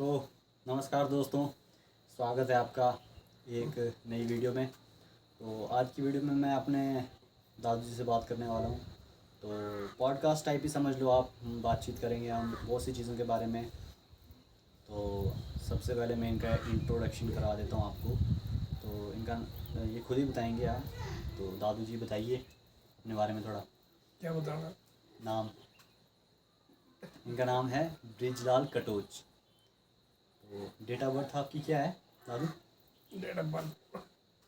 तो नमस्कार दोस्तों, स्वागत है आपका एक नई वीडियो में। तो आज की वीडियो में मैं अपने दादू जी से बात करने वाला हूँ। तो पॉडकास्ट टाइप ही समझ लो आप, हम बातचीत करेंगे हम बहुत सी चीज़ों के बारे में। तो सबसे पहले मैं इनका इंट्रोडक्शन करा देता हूँ आपको। तो इनका ये खुद ही बताएंगे आप। तो दादू जी बताइए अपने बारे में थोड़ा। क्या बताना। नाम, इनका नाम है ब्रिजलाल कटोच। तो डेट ऑफ बर्थ आपकी क्या है दादू? Date of birth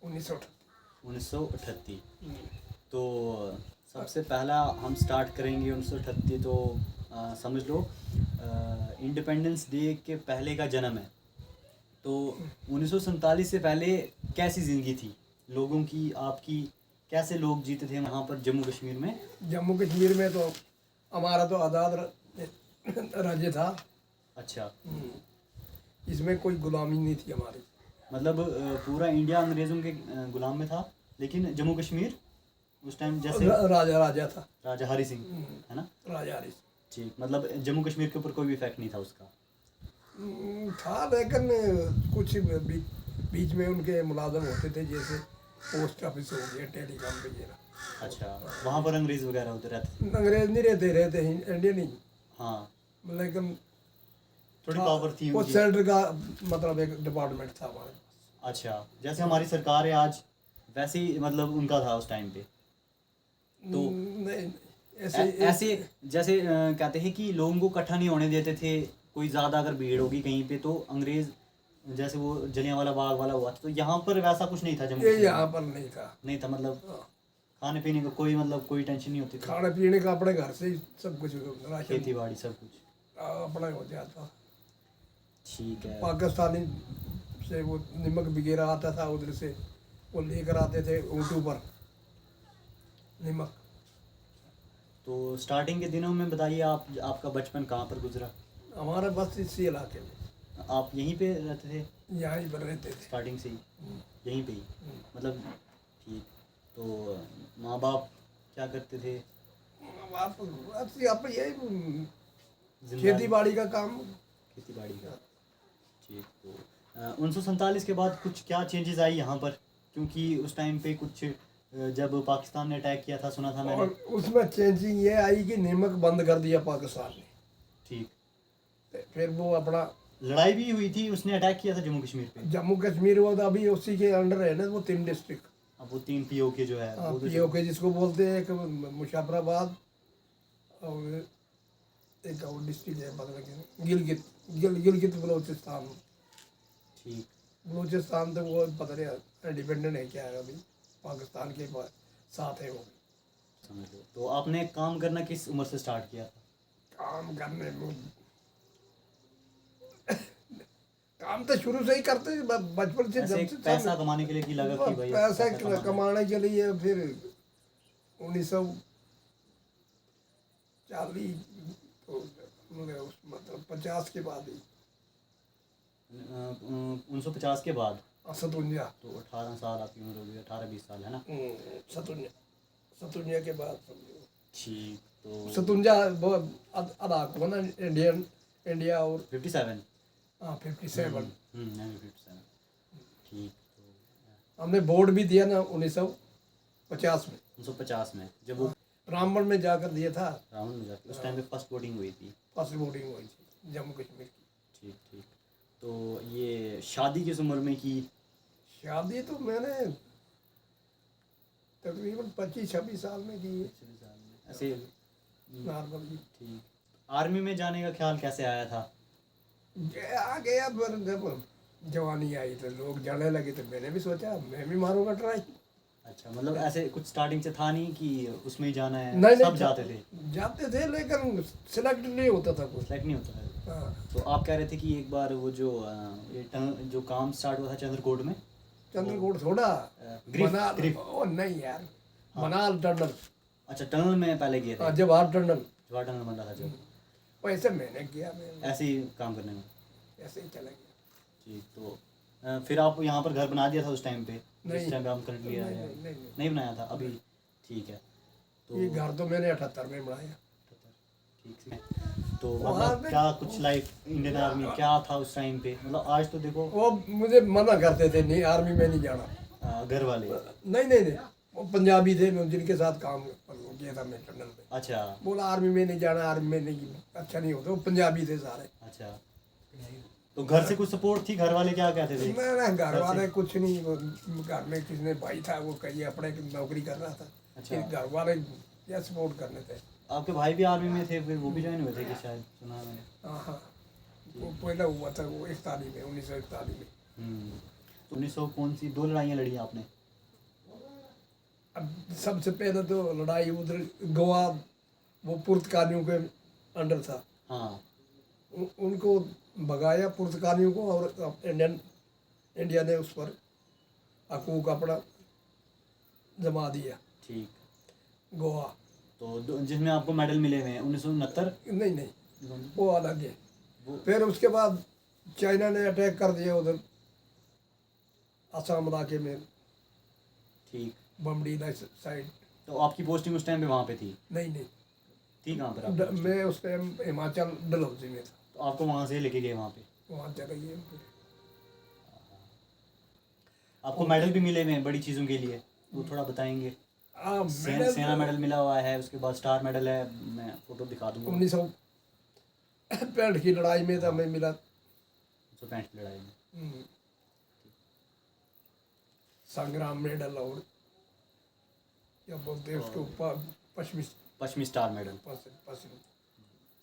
1938। तो सबसे पहला हम स्टार्ट करेंगे 1938। तो समझ लो इंडिपेंडेंस डे के पहले का जन्म है। तो 1947 से पहले कैसी ज़िंदगी थी लोगों की, आपकी? कैसे लोग जीते थे वहाँ पर जम्मू कश्मीर में? जम्मू कश्मीर में तो हमारा तो आज़ाद राज्य था। अच्छा, इसमें कोई गुलामी नहीं थी हमारी। मतलब पूरा इंडिया अंग्रेज़ों के गुलाम में था, लेकिन जम्मू कश्मीर उस टाइम जैसे राजा राजा था, राजा हरी सिंह, है ना? राजा हरीश ठीक, मतलब जम्मू कश्मीर के ऊपर कोई भी इफेक्ट नहीं था उसका। था, लेकिन कुछ बीच में उनके मुलाजम होते थे, जैसे पोस्ट ऑफिस हो गया, टेलीकॉम वगैरह। अच्छा, वहाँ पर अंग्रेज़ वगैरह होते रहते? अंग्रेज नहीं रहते इंडियन ही, हाँ, लेकिन थोड़ी पावर थी वो उनकी। सेंटर का मतलब एक डिपार्टमेंट था हमारे पास। अच्छा, जैसे हमारी सरकार है आज, वैसे ही मतलब उनका था उस टाइम पे। तो नहीं ऐसे जैसे कहते हैं कि लोगों को इकट्ठा नहीं होने देते थे। कोई ज़्यादा अगर भीड़ होगी कहीं पे तो अंग्रेज़, जैसे वो जलियांवाला बाग वाला हुआ था, तो यहाँ पर वैसा कुछ नहीं था जम्मू ये कश्मीर यहाँ में? पर नहीं था। नहीं था, मतलब खाने पीने का कोई, मतलब कोई टेंशन नहीं होती थी? खाने पीने का अपने घर से ही सब कुछ, राशन खेती बाड़ी सब कुछ? अपना हो जाता। ठीक है। पाकिस्तानी से वो नमक वगैरह आता था, उधर से वो लेकर आते थे ऊँटों पर नमक। तो स्टार्टिंग के दिनों में बताइए, आपका बचपन कहाँ पर गुजरा? हमारे बस इसी इलाके में आप यहीं पे रहते थे यहाँ ही पर रहते थे। स्टार्टिंग से ही? यहीं पे ही, मतलब? ठीक। तो माँ बाप क्या करते थे? बस यहाँ पर यही खेती जिम्मेदारी, बाड़ी का काम। खेती बाड़ी का। ठीक। तो 1947 के बाद कुछ क्या चेंजेस आई यहाँ पर? क्योंकि उस टाइम पे कुछ जब पाकिस्तान ने अटैक किया था, सुना था मैंने। और उसमें चेंजिंग ये आई कि नमक बंद कर दिया पाकिस्तान ने। ठीक। तो फिर वो अपना लड़ाई भी हुई थी, उसने अटैक किया था जम्मू कश्मीर पे? जम्मू कश्मीर वो तो अभी उसी के अंडर है ना, वो 3 डिस्ट्रिक्ट। अब वो 3 POK जो है वो तो पीओके जिसको बोलते हैं, एक मुशर्रफाबाद और एक और डिस्ट्रिक्ट है बदल गिलगित बलोचिस्तान। ठीक। बलोचिस्तान तो वो पता नहीं इंडिपेंडेंट है क्या है, अभी पाकिस्तान के साथ है वो। समझ लो। तो आपने काम करना किस उम्र से स्टार्ट किया था? काम करने में काम तो शुरू से ही करते हैं, बचपन से। ऐसे जब से पैसा कमाने के लिए की लागत थी भाई, पैसा कमाना है। कमाने के लिए फिर 1940 तो मतलब 50 के बाद ही 1950 के बाद? 57 तो 18 साल आपकी उम्र होगी, 18-20 साल, है ना? 57 के बाद समझो। ठीक। तो 57 वो आधा को ना, इंडिया और 57। 57। 57। ठीक। तो हमने बोर्ड भी दिया ना 1950 में, 1950 में जब वो ब्राह्मण में जाकर दिया था। रावण में जाके उस टाइम पे फर्स्ट वोटिंग हुई थी? फर्स्ट बोर्डिंग हुई थी जम्मू कश्मीर की। ठीक ठीक। तो ये शादी किस उम्र में की? शादी तो मैंने तकरीबन 25-26 साल में की है, 26 साल में ऐसे? नॉर्मल जी। ठीक। आर्मी में जाने का ख्याल कैसे आया था? आ गया, पर जब जवानी आई तो लोग जाने लगे तो मैंने भी सोचा मैं भी मारूंगा ट्राई। अच्छा, मतलब ऐसे कुछ स्टार्टिंग से था नहीं कि उसमें ही जाना है? नहीं सब जाते थे? जाते थे, लेकिन सिलेक्ट नहीं होता था कुछ। सेलेक्ट नहीं होता है? हाँ, तो आप कह रहे थे कि एक बार वो जो जो काम स्टार्ट हुआ था चंद्रकोट में, चंद्रकोट थोड़ा मनाल। ग्रिफ। ओ नहीं यार, मनाल टनल। अच्छा, टनल में पहले गए थे? जवाहर टनल। जवाहर टनल बन रहा था जब? वैसे मैंने किया, मैं ऐसे ही काम करने में? ऐसे ही चला गया। ठीक। तो फिर आप यहाँ पर घर बना दिया था उस टाइम पे, नहीं। जिस टाइम पे हम करंटली आए हैं? नहीं, नहीं बनाया था अभी? ठीक है। तो ये घर तो मैंने 78 में बनाया। ठीक है। तो वहाँ मतलब पे- क्या कुछ लाइफ इंडियन आर्मी क्या था उस टाइम पे, मतलब आज तो देखो वो मुझे मना करते थे, नहीं आर्मी में नहीं जाना। घर वाले। नहीं नहीं नहीं, वो पंजाबी थे, मैं जिनके साथ काम किया था मैं टनल में। अच्छा बोला आर्मी में नहीं जाना, आर्मी में नहीं, अच्छा नहीं होता। वो पंजाबी थे सारे। अच्छा। तो घर से कुछ सपोर्ट थी, घर वाले क्या कहते थे? मेरा घर घर वाले से? कुछ नहीं, वो घर में किसने भाई था, वो कहीं अपने नौकरी कर रहा था। अच्छा। फिर घर वाले क्या सपोर्ट करने थे। आपके भाई भी आर्मी में थे, फिर वो भी ज्वाइन हुए थे कि शायद, सुना है मैंने। हाँ हाँ, वो पहला हुआ था वो 41 में, 1941 में। तो 1900 कौन सी 2 लड़ाइयाँ लड़ी आपने? अब सबसे पहले तो लड़ाई उधर गोवा, वो पुर्तगालियों के अंडर था। हाँ उनको भगाया पुर्तगालियों को, और इंडिया ने उस पर हकूक अपना जमा दिया। ठीक। गोवा तो जिसमें आपको मेडल मिले हुए हैं 1969। नहीं नहीं, वो अलग है। वो फिर उसके बाद चाइना ने अटैक कर दिया उधर असम इलाके में, ठीक। बमडीला साइड। तो आपकी पोस्टिंग उस टाइम पे वहाँ पे थी? नहीं नहीं, थी कहाँ पर आप? मैं उस टाइम हिमाचल डलहौजी में था। तो आपको वहाँ से लेके गए वहाँ पे? वहाँ चले गए। आपको मेडल भी मिले हुए हैं बड़ी चीज़ों के लिए, वो थोड़ा बताएंगे? हाँ, सेना मेडल मिला हुआ है, उसके बाद स्टार मेडल है, मैं फोटो दिखा दूंगा। 1965 की लड़ाई में था मैं मिला। 1965 की लड़ाई में। हम्म, संग्राम मेडल, और क्या बोलते हैं उसके ऊपर, पश्चिमी पश्चिमी स्टार मेडल। पश्चिमी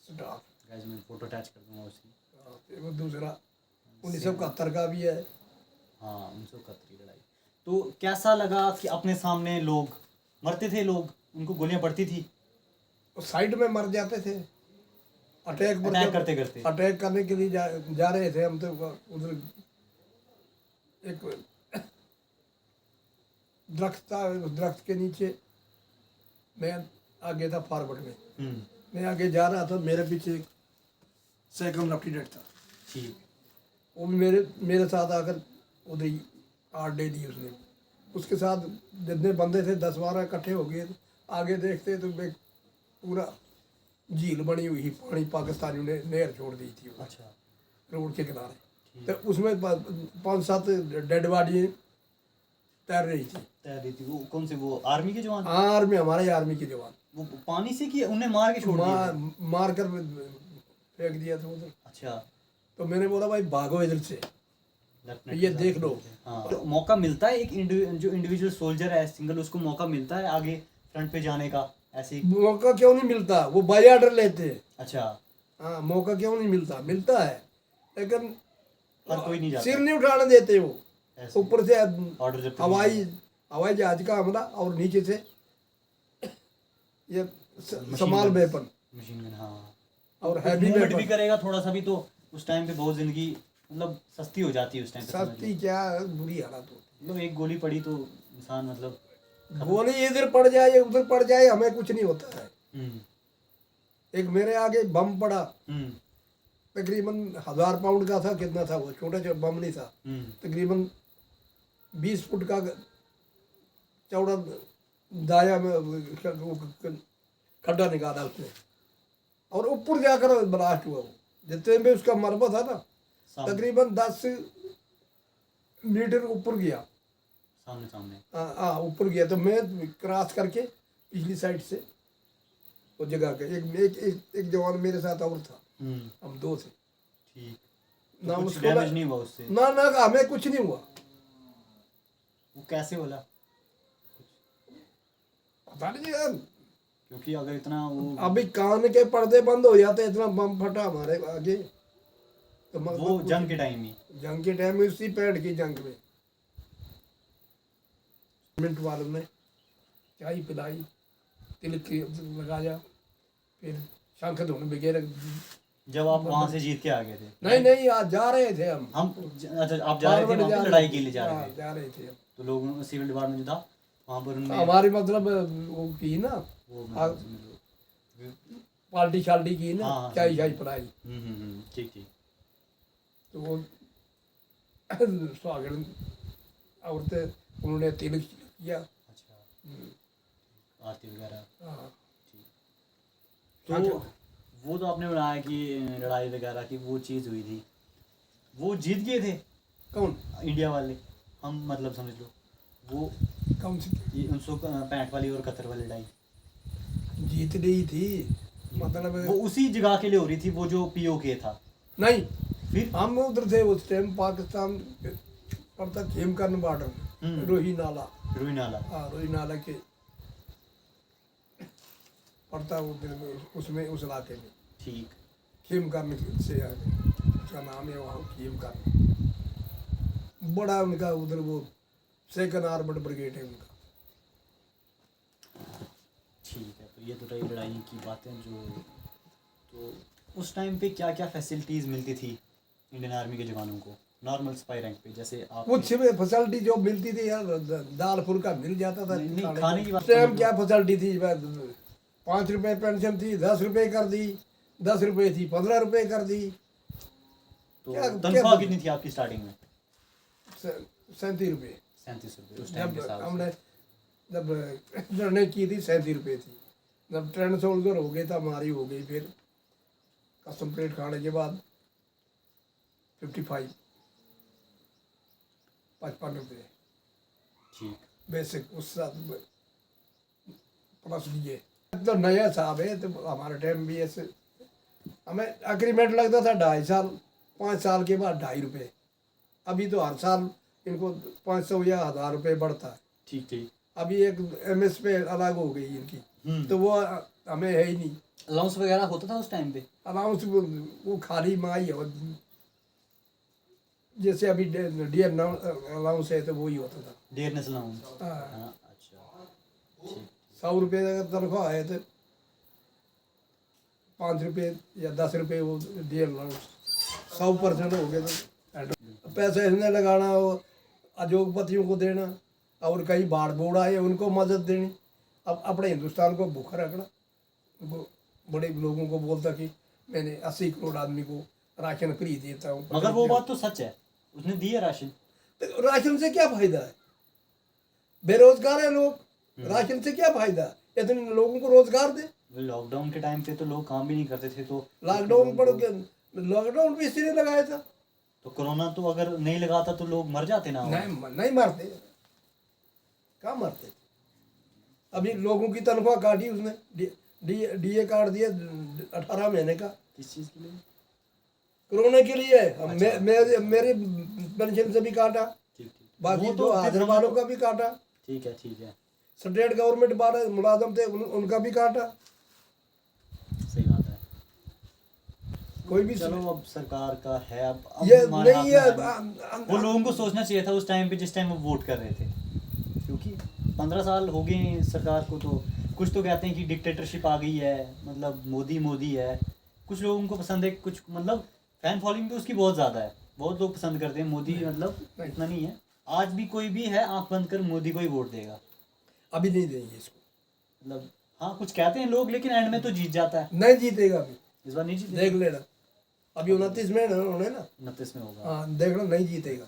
स्टार। गाइस मैं फोटो अटैच कर दूंगा उसकी। हाँ, फिर वो दूसरा 1971 का भी है। हाँ 1971 की लड़ाई। तो कैसा लगा कि अपने सामने लोग मरते थे, लोग उनको गोलियां पड़ती थी वो साइड में मर जाते थे। अटैक करते करते? अटैक करने के लिए जा रहे थे हम, तो उधर एक दरख्त था, उस दरख्त के नीचे मैं आगे था फॉरवर्ड में। हम्म। मैं आगे जा रहा था, मेरे पीछे एक सेकंड लेफ्टिनेंट था। ठीक। वो भी मेरे साथ आकर उधर ही आड़ दे दी उसने। उसके साथ जितने बंदे थे 10-12 इकट्ठे हो गए। आगे देखते तो एक पूरा झील बनी हुई, पानी पाकिस्तानियों ने नहर छोड़ दी थी अच्छा। रोड के किनारे। तो उसमें 5-7 डेड बॉडी तैर रही थी। तैर रही थी वो? कौन से, वो आर्मी के जवान? हाँ, आर्मी, हमारे आर्मी के जवान। वो पानी से कि उन्हें मार के छोड़ दिया था? मार कर फेंक दिया था उधर। अच्छा। तो मैंने बोला भाई भागो इधर से, लेफ्टिनेंट ये के साथ देख लो। हाँ। तो मौका मिलता है एक जो इंडिविजुअल सोल्जर है सिंगल, उसको मौका मिलता है आगे फ्रंट पे जाने का ऐसे ही? मौका क्यों नहीं मिलता, वो बाई ऑर्डर लेते हैं। अच्छा। हाँ, मौका क्यों नहीं मिलता, मिलता है, लेकिन पर कोई नहीं जाता सिर नहीं उठाने देते वो। ऐसे? ऊपर से ऑर्डर जब हवाई जहाज का हमला, और नीचे से ये स्मॉल वेपन मशीन गन। हाँ। और हैवी मूवमेंट भी वेपन। करेगा थोड़ा सा भी तो उस टाइम पे बहुत जिंदगी मतलब सस्ती हो जाती है उस टाइम पे, समझ लो। सस्ती क्या, बुरी हालत होती। मतलब एक गोली पड़ी तो इंसान मतलब गोली इधर पड़ जाए उधर पड़ जाए, हमें कुछ नहीं होता है। हम्म एक मेरे आगे बम पड़ा, हम्म तकरीबन 1000 पाउंड का था, कितना था वो, छोटा छोटा बम नहीं था, हम्म तकरीबन 20 फुट का चौड़ा दाया में वो खड्डा निकाला उसने, और ऊपर जाकर ब्लास्ट हुआ। वो जितने में उसका मरबा था ना, सामने तकरीबन 10 मीटर ऊपर गया। सामने सामने। हाँ, ऊपर गया। तो मैं क्रॉस करके पिछली साइड से वो जगह के एक जवान मेरे साथ और था, हम 2 थे। ठीक। ना कुछ उसको डैमेज नहीं हुआ उससे? ना हमें कुछ नहीं हुआ। वो कैसे बोला? पता नहीं यार, क्योंकि अगर इतना वो अभी कान के पर्दे बंद हो जाते, इतना बम फटा हमारे आगे। तो वो जंग के टाइम ही? जंग के टाइम में, उसी पैड की जंग में मिनट वालों ने चाय पिलाई, तिलक लगाया, फिर शंख धुन वगैरह। जब आप वहां से जीत के आ गए थे? नहीं, आज जा रहे थे हम। अच्छा, आप जा रहे थे वहाँ पे लड़ाई के लिए? जा रहे थे? जा रहे थे हम। तो लोगों सिविल डिपार्टमेंट जो था वहाँ पर उनने हमारी मतलब वो की ना, वो पार्टी शाल्टी की ना, हाँ, चाय शाई पिलाई। ठीक ठीक। तो वो स्वागत औरतें, उन्होंने तिलक किया। अच्छा। आरती वगैरह। हाँ। तो वो तो आपने बनाया कि लड़ाई वगैरह की वो चीज़ हुई थी, वो जीत गए थे कौन इंडिया वाले, हम मतलब समझ लो वो कौन सी ये 1965 वाली और कतर वाली लड़ाई, जीत रही थी मतलब? वो उसी जगह के लिए हो रही थी, वो जो पीओके था। नहीं, फिर हम उधर थे उस टाइम पाकिस्तान पर तक खेमकरन बॉर्डर, रोही नाला। रुई नाला। हाँ, रोही नाला के पड़ता उधर उसमें, उस इलाके में ठीक। खेमकरन से आगे उसका नाम है वहाँ खेमकरन। बड़ा उनका उधर वो सेकंड आर्मड ब्रिगेड है उनका। ठीक है, तो ये तो रही लड़ाई की बातें जो, तो उस टाइम पे क्या क्या फैसिलिटीज़ मिलती थी इंडियन आर्मी के जवानों को नॉर्मल स्पाई रैंक पे, जैसे आप कुछ में फैसिलिटी जो मिलती थी यार, दाल फुल्का मिल जाता था। नहीं, खाने की बात टाइम समझ लो। क्या फैसिलिटी थी? 5 रुपए पेंशन थी, 10 रुपए कर दी, 10 रुपए थी 15 रुपए कर दी। तो क्या तनख्वाह कितनी थी आपकी स्टार्टिंग में? 37 रुपए। 37 रुपये उस टाइम के जब हिसाब से। हमने जब लड़ने की थी 37 रुपए थी। जब ट्रेन सोल्जर हो गई तो हमारी हो गई फिर कस्टम प्लेट खाने के बाद 55, 55 रुपए ठीक। बेसिक, उस साथ प्लस दिए। तो नया हिसाब है, तो हमारे टाइम भी ऐसे हमें अग्रीमेंट लगता था 2.5 साल, 5 साल के बाद 2.5 रुपए। अभी तो हर साल इनको 500 या 1000 रुपए बढ़ता है। ठीक ठीक। अभी एक MS पे अलग हो गई इनकी, तो वो हमें है ही नहीं। अलाउंस वगैरह होता था उस टाइम पे? अलाउंस वो खाली माई है, जैसे अभी डियर अलाउंस है तो वही होता था। Dearness allowance. हाँ, हाँ, अच्छा। ठीक। 100 रुपये अगर तनख्वाह है तो 5 रुपये या 10 रुपये वो डियर अलाउंस। 100% हो गया तो पैसा इसने लगाना हो, अजोगपतियों को देना, और कहीं बाढ़ बूढ़ आए उनको मदद देनी। अब अपने हिंदुस्तान को भूखा रखना। उनको बड़े लोगों को बोलता कि मैंने 80 करोड़ आदमी को राशन फ्री देता हूँ। मगर वो बात तो सच है, उसने दिया राशन। तो राशन से क्या फायदा है? बेरोजगार है लोग, राशन से क्या फायदा? इतने लोगों को रोजगार दे। लॉकडाउन के टाइम पे तो लोग काम भी नहीं करते थे, तो लॉकडाउन पड़ गया, लॉकडाउन भी इसी ने लगाया था। तो कोरोना तो अगर नहीं लगाता तो लोग मर जाते ना। नहीं मरते, कहाँ मरते? अभी लोगों की तनख्वाह काटी उसने, DA काट दिया 18 महीने का। किस चीज़ के लिए? कोरोना के लिए। अच्छा। मेरे पेंशन से भी काटा, ठीक ठीक। बाकी वो तो तो हाजिर वालों का भी काटा, ठीक है ठीक है, स्टेट गवर्नमेंट वाले मुलाजम थे उनका भी काटा। सही बात है। कोई भी चलो अब सरकार का है, अब ये हमारे नहीं हाथ है। में है। वो लोगों को सोचना चाहिए था उस टाइम पे जिस टाइम वो वोट कर रहे थे, क्योंकि 15 साल हो गए हैं सरकार को, तो कुछ तो कहते हैं कि डिक्टेटरशिप आ गई है, मतलब मोदी है। कुछ लोगों को पसंद है, कुछ मतलब फैन फॉलोइंग तो उसकी बहुत ज़्यादा है, बहुत लोग पसंद करते हैं मोदी, मतलब इतना नहीं है। आज भी कोई भी है आंख बंद कर मोदी को ही वोट देगा। अभी नहीं देंगे इसको, मतलब हाँ, कुछ कहते हैं लोग, लेकिन एंड में तो जीत जाता है। नहीं जीतेगा अभी, इस बार नहीं जीते। देख लेना। अभी 29 में होने ना, 29 में होगा। हाँ देखना, नहीं जीतेगा।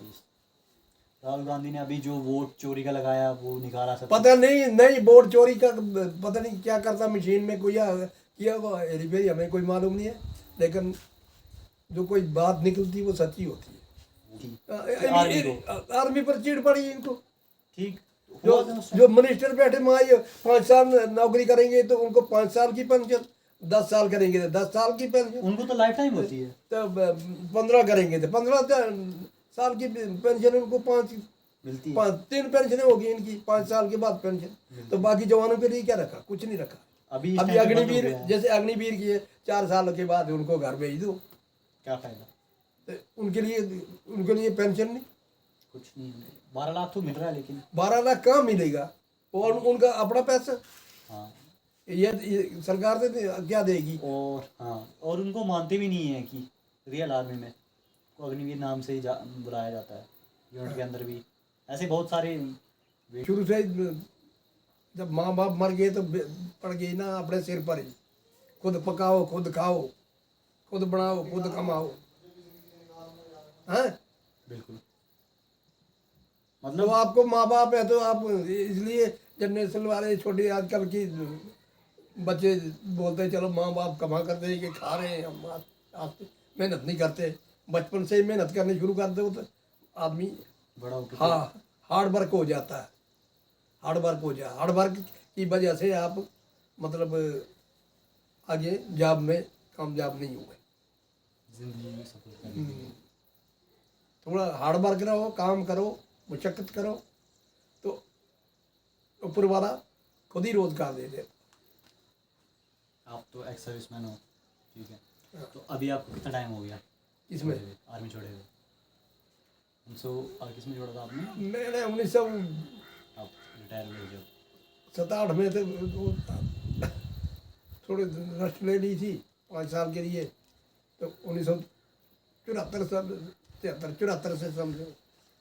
राहुल गांधी ने अभी जो वोट चोरी का लगाया वो निकाला सब। पता नहीं वोट चोरी का पता नहीं क्या करता मशीन में कोई किया वो रिपेयर, हमें कोई मालूम नहीं है। लेकिन जो कोई बात निकलती वो सच्ची होती है। आर्मी पर चिढ़ पड़ी इनको। ठीक। जो मिनिस्टर बैठे माई 5 साल नौकरी करेंगे तो उनको 5 साल की पेंशन, 10 साल करेंगे तो 10 साल की पेंशन, उनको तो लाइफ टाइम होती है। तो 15 करेंगे तो 15 साल की पेंशन उनको, 5 मिलती है। 3 पेंशनें होगी इनकी 5 साल के बाद पेंशन। तो बाकी जवानों के लिए क्या रखा? कुछ नहीं रखा। अभी अग्निवीर, जैसे अग्निवीर की 4 साल के बाद उनको घर भेज दो, क्या फायदा? तो उनके लिए पेंशन नहीं। कुछ नहीं। 12 लाख तो मिल रहा है, लेकिन 12 लाख कहाँ मिलेगा? और उनका अपना पैसा। हाँ, ये सरकार से क्या देगी? और हाँ, और उनको मानते भी नहीं है कि रियल आर्मी में को अग्निवीर नाम से ही बुलाया जाता है। यूनिट के अंदर भी ऐसे बहुत सारे। शुरू से जब माँ बाप मर गए तो पड़ गई ना अपने सिर पर ही। खुद पकाओ, खुद खाओ, खुद बनाओ, खुद कमाओ। हैं? बिल्कुल। तो मतलब आपको माँ बाप है तो आप इसलिए जनरेशन वाले छोटे आजकल की बच्चे बोलते हैं चलो माँ बाप कमा कर देंगे खा रहे हैं हम आज मेहनत नहीं करते। बचपन से ही मेहनत करनी शुरू कर दो तो आदमी बड़ा होकर हाँ हार्ड वर्क हो जाता है। हार्ड वर्क की वजह से आप मतलब आगे जॉब में कामयाब नहीं हुए। जिंदगी में सफल करने थोड़ा हार्ड वर्क रहो, काम करो, मशक्कत करो तो ऊपर वाला खुद ही रोजगार दे दे। आप तो एक्स सर्विसमैन हो, ठीक है, तो अभी आपको कितना टाइम हो गया इसमें आर्मी छोड़े हुए? 1900 किस में छोड़ा था आपने? मैंने आप 1967 रिटायर हुए जब? में थे वो थोड़े रेस्ट ले ली थी 5 साल के लिए। तो 1974 से समझो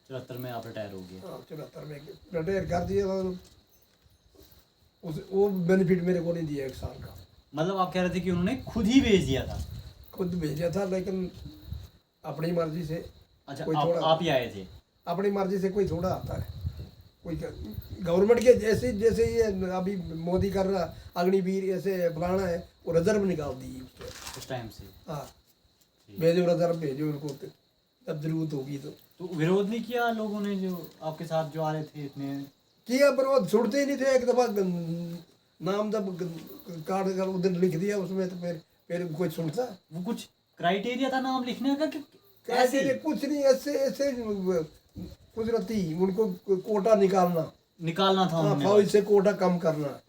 74 में आप रिटायर हो गए। 74 में रिटायर कर दिया था। वो बेनिफिट मेरे को नहीं दिया 1 साल का। मतलब आप कह रहे थे कि उन्होंने खुद ही भेज दिया था? खुद भेजा था लेकिन अपनी मर्जी से। अच्छा, कोई आप ही आए थे? अपनी मर्जी से कोई थोड़ा आता है। कोई गवर्नमेंट के जैसे जैसे ये अभी मोदी कर रहा अग्निवीर ऐसे फलाना है वो रिजर्व निकाल दी उस टाइम से। हाँ भेजो रिजर्व भेजो उनको जब जरूरत होगी तो विरोध नहीं किया लोगों ने जो आपके साथ जो आ रहे थे इतने? किया पर वो छुड़ते ही नहीं थे। एक दफा नाम जब काट कर उधर लिख दिया उसमें तो फिर कोई सुनता। वो कुछ क्राइटेरिया था नाम लिखने का कि ऐसे कुछ नहीं ऐसे ऐसे कुदरती उनको कोटा निकालना था हाँ, उन्होंने? फौज से कोटा कम करना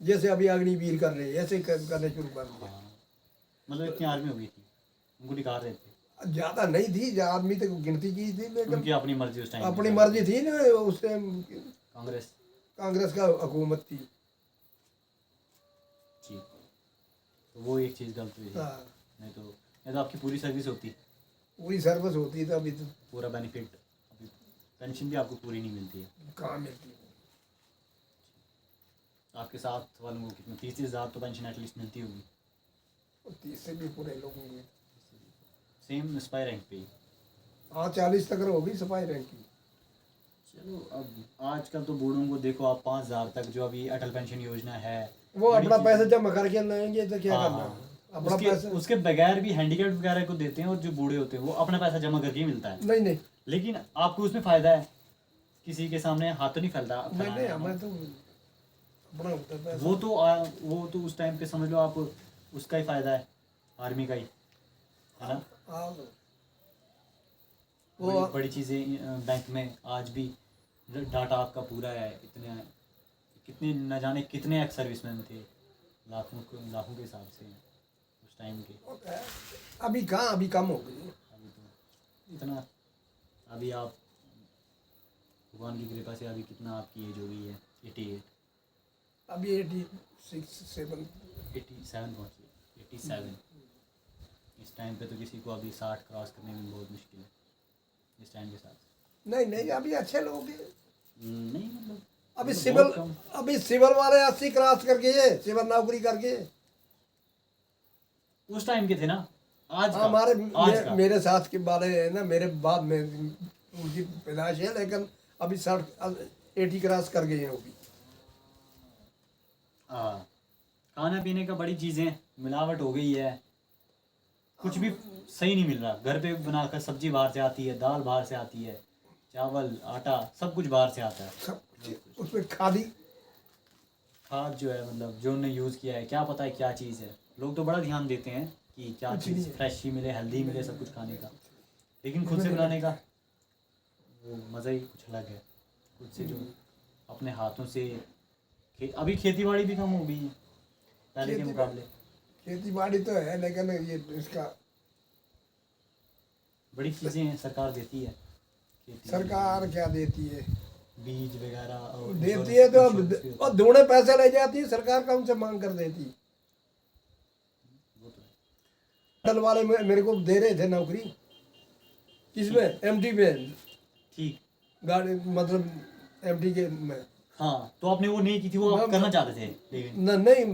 जैसे अभी अग्निवीर कर रहे हैं ऐसे करने शुरू कर दिया। हाँ, मतलब इतनी आर्मी हो गई थी, उनको निकाल रहे थे? ज्यादा नहीं थी, आदमी तक गिनती की थी लेकिन उनकी अपनी मर्जी उस टाइम? अपनी मर्जी थी ना उस टाइम। कांग्रेस का हुकूमत थी। ठीक, तो वो एक चीज़ गलत हुई। हाँ नहीं तो आपकी पूरी सर्विस होती, पूरी सर्विस होती था। अभी तो पूरा बेनिफिट, अभी पेंशन भी आपको पूरी नहीं मिलती है। कहाँ मिलती है। आपके साथ वालों को कितना 30 हज़ार तो पेंशन एटलीस्ट मिलती होगी? 30 से भी पूरे लोगों की सेम स्पाई रैंक पे ही? हाँ 40 तक होगी सफाई रैंक की। चलो, अब आजकल तो बूढ़ों को देखो आप 5,000 तक जो अभी अटल पेंशन योजना है वो अपना पैसा जमा करके लाएंगे तो क्या करना है? अपना पैसा उसके बगैर भी हैंडीकैप वगैरह को देते हैं और जो बूढ़े होते हैं वो अपना पैसा जमा करके ही मिलता है। नहीं लेकिन आपको उसमें फायदा है, किसी के सामने हाथ तो नहीं फैलता। नहीं हमें तो अपना होता है पैसा। वो तो उस टाइम पे समझ लो आप उसका ही फायदा है, आर्मी का ही, है ना? हाँ बड़ी चीज़ें बैंक में आज भी डाटा आपका पूरा है। कितने न जाने कितने एक्स सर्विसमैन थे, लाखों के हिसाब से उस टाइम के। अभी कहाँ, अभी कम हो गई। अभी तो इतना, अभी आप भगवान की कृपा से अभी कितना आपकी एज हो गई है? 88? अभी 87 पहुँची, 87। इस टाइम पे तो किसी को अभी 60 क्रॉस करने में बहुत मुश्किल है इस टाइम के साथ। नहीं अभी अच्छे लोग हैं। नहीं मतलब अभी सिविल वाले 80 क्रॉस करके सिविल नौकरी करके उस टाइम के थे ना। आज का हमारे मेरे साथ के वाले है ना, मेरे बाद में उनकी पैदाइश है लेकिन अभी 80 क्रॉस कर गए हैं वो भी। हाँ, खाना पीने का बड़ी चीज़ें मिलावट हो गई है, कुछ भी सही नहीं मिल रहा। घर पे बनाकर सब्जी बाहर से आती है, दाल बाहर से आती है, चावल आटा सब कुछ बाहर से आता है। सब उसमें खाद जो है मतलब जो उन्होंने यूज़ किया है क्या पता है क्या चीज़ है। लोग तो बड़ा ध्यान देते हैं कि क्या चीज़ फ्रेश ही मिले, हेल्दी मिले, सब कुछ खाने का, लेकिन खुद से बनाने का वो मज़ा ही कुछ अलग है। खुद से जो अपने हाथों से अभी खेती बाड़ी भी कम हो गई है पहले के मुकाबले। खेती बाड़ी तो है लेकिन ये इसका बड़ी चीज़ें हैं सरकार देती है। सरकार क्या देती है? बीज वगैरह देती है तो अब दोने पैसे ले जाती है सरकार, कौन से मांग कर देती। अटल वाले मेरे को दे रहे थे नौकरी, किसमें? एमटी में। ठीक, गाड़ी मतलब एमटी के में। हाँ, तो आपने वो नहीं की थी, वो आप करना चाहते थे लेकिन? नहीं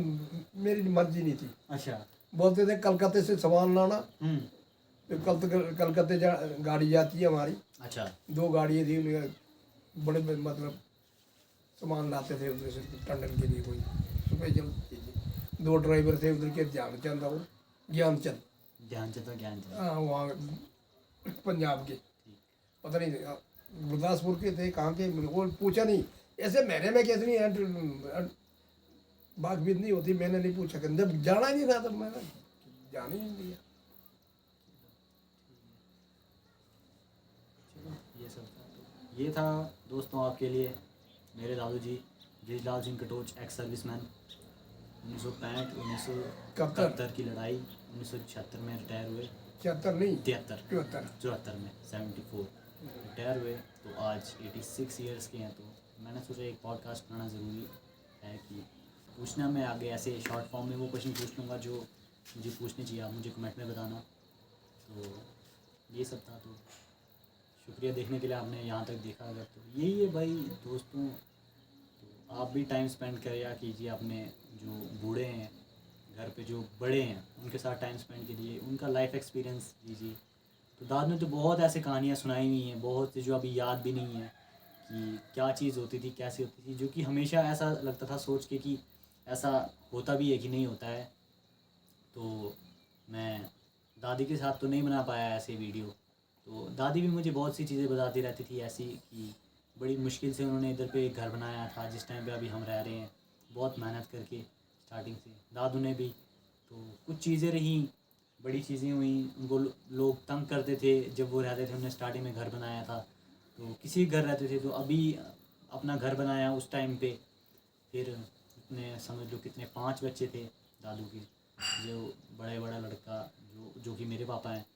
मेरी मर्जी नहीं थी। अच्छा, बोलते थे कलकत्ते से सामान लाना, तो कलकत्ते गाड़ी जाती है हमारी। अच्छा, 2 गाड़ियाँ थी, उनके बड़े मतलब सामान लाते थे उधर से टंडन के लिए, कोई सुबह जल्द 2 ड्राइवर थे उधर के, ध्यानचंद और ज्ञानचंद। ध्यानचंद। हाँ वहाँ पंजाब के, पता नहीं गुरदासपुर के थे, कहाँ के, वो पूछा नहीं। ऐसे महीने में कितनी बातचीत नहीं होती, मैंने नहीं पूछा, जब जाना ही नहीं था तब मैंने जाने ही नहीं दिया। ये सब था। तो ये था दोस्तों आपके लिए मेरे दादू जी ब्रिजलाल सिंह कटोच, एक्स सर्विसमैन। 1965-1971 की लड़ाई, 1976 में रिटायर हुए। 74 नहीं, 73 74। 74 में 74 रिटायर हुए। तो आज 86 ईयर्स के हैं। तो मैंने सोचा एक पॉडकास्ट बनाना ज़रूरी है कि पूछना, मैं आगे ऐसे शॉर्ट फॉर्म में वो क्वेश्चन पूछ लूँगा जो मुझे पूछने चाहिए, आप मुझे कमेंट में बताना। तो ये सब था। तो शुक्रिया देखने के लिए, आपने यहाँ तक देखा। अगर तो यही है भाई दोस्तों, तो आप भी टाइम स्पेंड करिए कीजिए अपने जो बूढ़े हैं घर पे, जो बड़े हैं उनके साथ टाइम स्पेंड कीजिए, उनका लाइफ एक्सपीरियंस लीजिए। तो दाद ने तो बहुत ऐसे कहानियाँ सुनाई हुई हैं, बहुत सी जो अभी याद भी नहीं है कि क्या चीज़ होती थी, कैसे होती थी, जो कि हमेशा ऐसा लगता था सोच के कि ऐसा होता भी है कि नहीं होता है। तो मैं दादी के साथ तो नहीं बना पाया ऐसे वीडियो। तो दादी भी मुझे बहुत सी चीज़ें बताती रहती थी ऐसी कि बड़ी मुश्किल से उन्होंने इधर पे एक घर बनाया था जिस टाइम पे अभी हम रह रहे हैं, बहुत मेहनत करके स्टार्टिंग से। दादू ने भी तो कुछ चीज़ें रहीं, बड़ी चीज़ें हुई, उनको लोग तंग करते थे जब वो रहते थे, उन्होंने स्टार्टिंग में घर बनाया था तो किसी घर रहते थे। तो अभी अपना घर बनाया उस टाइम पे, फिर इतने समझ लो कितने 5 बच्चे थे दादू के, जो बड़ा लड़का जो कि मेरे पापा हैं,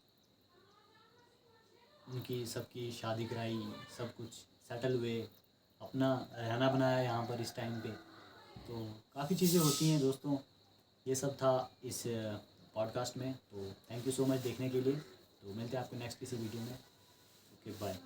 उनकी सबकी शादी कराई, सब कुछ सेटल हुए, अपना रहना बनाया यहाँ पर इस टाइम पे। तो काफ़ी चीज़ें होती हैं दोस्तों। ये सब था इस पॉडकास्ट में। तो थैंक यू सो मच देखने के लिए। तो मिलते हैं आपको नेक्स्ट किसी वीडियो में। Okay bye.